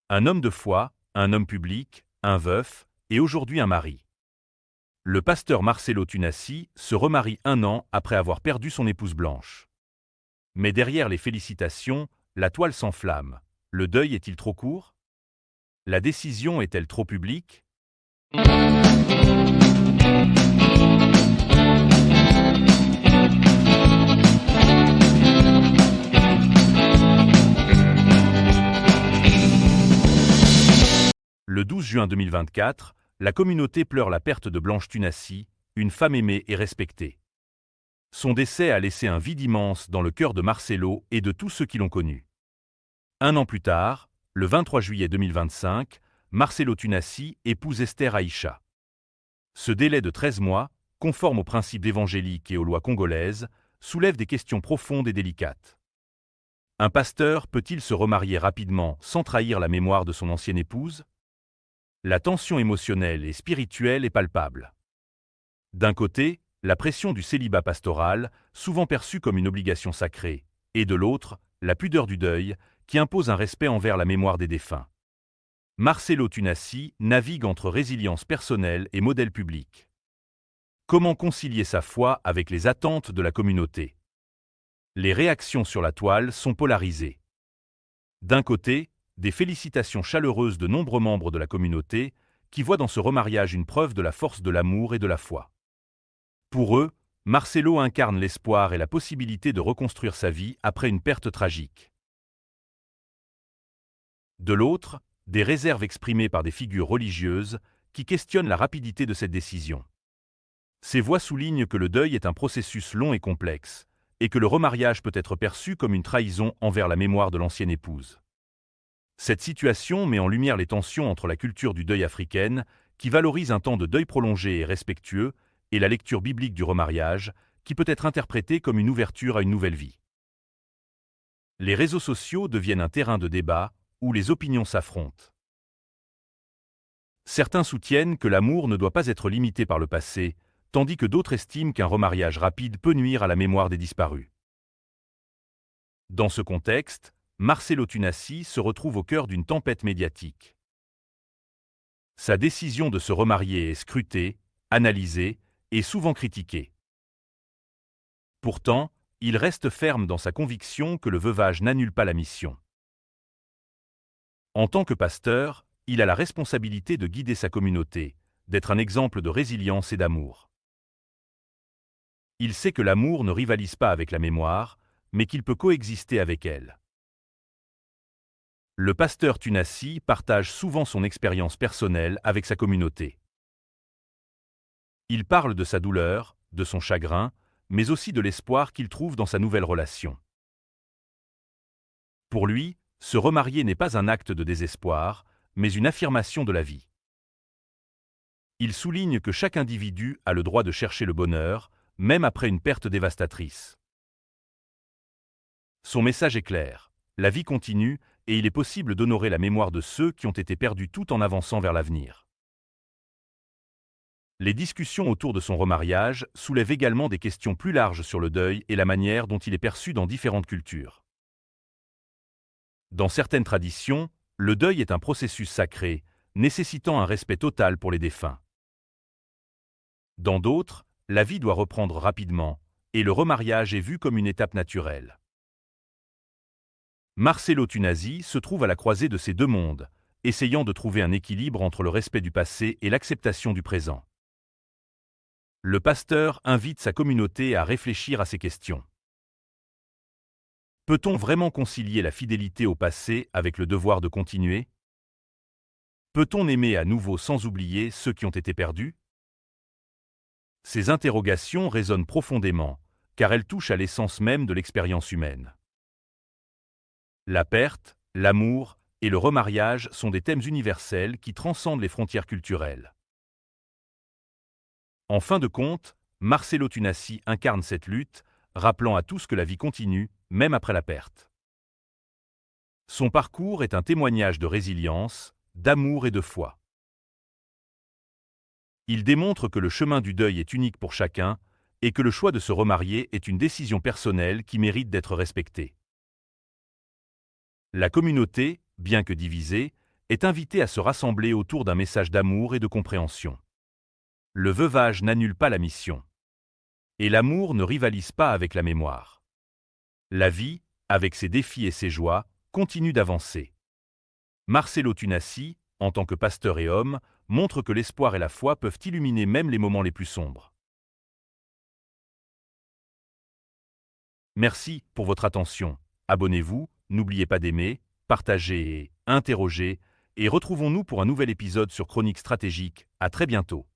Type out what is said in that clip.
Un homme de foi, un homme public, un veuf, et aujourd'hui un mari. Le pasteur Marcelo Tunasi se remarie 1 an après avoir perdu son épouse blanche. Mais derrière les félicitations, la toile s'enflamme. Le deuil est-il trop court? La décision est-elle trop publique? Le 12 juin 2024, la communauté pleure la perte de Blanche Tunasi, une femme aimée et respectée. Son décès a laissé un vide immense dans le cœur de Marcelo et de tous ceux qui l'ont connu. 1 an plus tard, le 23 juillet 2025, Marcelo Tunasi épouse Esther Aïcha. Ce délai de 13 mois, conforme aux principes évangéliques et aux lois congolaises, soulève des questions profondes et délicates. Un pasteur peut-il se remarier rapidement sans trahir la mémoire de son ancienne épouse? La tension émotionnelle et spirituelle est palpable. D'un côté, la pression du célibat pastoral, souvent perçue comme une obligation sacrée, et de l'autre, la pudeur du deuil, qui impose un respect envers la mémoire des défunts. Marcelo Tunasi navigue entre résilience personnelle et modèle public. Comment concilier sa foi avec les attentes de la communauté? Les réactions sur la toile sont polarisées. D'un côté, des félicitations chaleureuses de nombreux membres de la communauté qui voient dans ce remariage une preuve de la force de l'amour et de la foi. Pour eux, Marcelo incarne l'espoir et la possibilité de reconstruire sa vie après une perte tragique. De l'autre, des réserves exprimées par des figures religieuses qui questionnent la rapidité de cette décision. Ces voix soulignent que le deuil est un processus long et complexe, et que le remariage peut être perçu comme une trahison envers la mémoire de l'ancienne épouse. Cette situation met en lumière les tensions entre la culture du deuil africaine, qui valorise un temps de deuil prolongé et respectueux, et la lecture biblique du remariage, qui peut être interprétée comme une ouverture à une nouvelle vie. Les réseaux sociaux deviennent un terrain de débat où les opinions s'affrontent. Certains soutiennent que l'amour ne doit pas être limité par le passé, tandis que d'autres estiment qu'un remariage rapide peut nuire à la mémoire des disparus. Dans ce contexte, Marcelo Tunasi se retrouve au cœur d'une tempête médiatique. Sa décision de se remarier est scrutée, analysée et souvent critiquée. Pourtant, il reste ferme dans sa conviction que le veuvage n'annule pas la mission. En tant que pasteur, il a la responsabilité de guider sa communauté, d'être un exemple de résilience et d'amour. Il sait que l'amour ne rivalise pas avec la mémoire, mais qu'il peut coexister avec elle. Le pasteur Tunasi partage souvent son expérience personnelle avec sa communauté. Il parle de sa douleur, de son chagrin, mais aussi de l'espoir qu'il trouve dans sa nouvelle relation. Pour lui, se remarier n'est pas un acte de désespoir, mais une affirmation de la vie. Il souligne que chaque individu a le droit de chercher le bonheur, même après une perte dévastatrice. Son message est clair: la vie continue et il est possible d'honorer la mémoire de ceux qui ont été perdus tout en avançant vers l'avenir. Les discussions autour de son remariage soulèvent également des questions plus larges sur le deuil et la manière dont il est perçu dans différentes cultures. Dans certaines traditions, le deuil est un processus sacré, nécessitant un respect total pour les défunts. Dans d'autres, la vie doit reprendre rapidement, et le remariage est vu comme une étape naturelle. Marcelo Tunasi se trouve à la croisée de ces deux mondes, essayant de trouver un équilibre entre le respect du passé et l'acceptation du présent. Le pasteur invite sa communauté à réfléchir à ces questions. Peut-on vraiment concilier la fidélité au passé avec le devoir de continuer? Peut-on aimer à nouveau sans oublier ceux qui ont été perdus? Ces interrogations résonnent profondément, car elles touchent à l'essence même de l'expérience humaine. La perte, l'amour et le remariage sont des thèmes universels qui transcendent les frontières culturelles. En fin de compte, Marcelo Tunasi incarne cette lutte, rappelant à tous que la vie continue, même après la perte. Son parcours est un témoignage de résilience, d'amour et de foi. Il démontre que le chemin du deuil est unique pour chacun et que le choix de se remarier est une décision personnelle qui mérite d'être respectée. La communauté, bien que divisée, est invité à se rassembler autour d'un message d'amour et de compréhension. Le veuvage n'annule pas la mission. Et l'amour ne rivalise pas avec la mémoire. La vie, avec ses défis et ses joies, continue d'avancer. Marcello Tunasi, en tant que pasteur et homme, montre que l'espoir et la foi peuvent illuminer même les moments les plus sombres. Merci pour votre attention. Abonnez-vous, n'oubliez pas d'aimer, partager et interroger, et retrouvons-nous pour un nouvel épisode sur Chronique Stratégique. À très bientôt.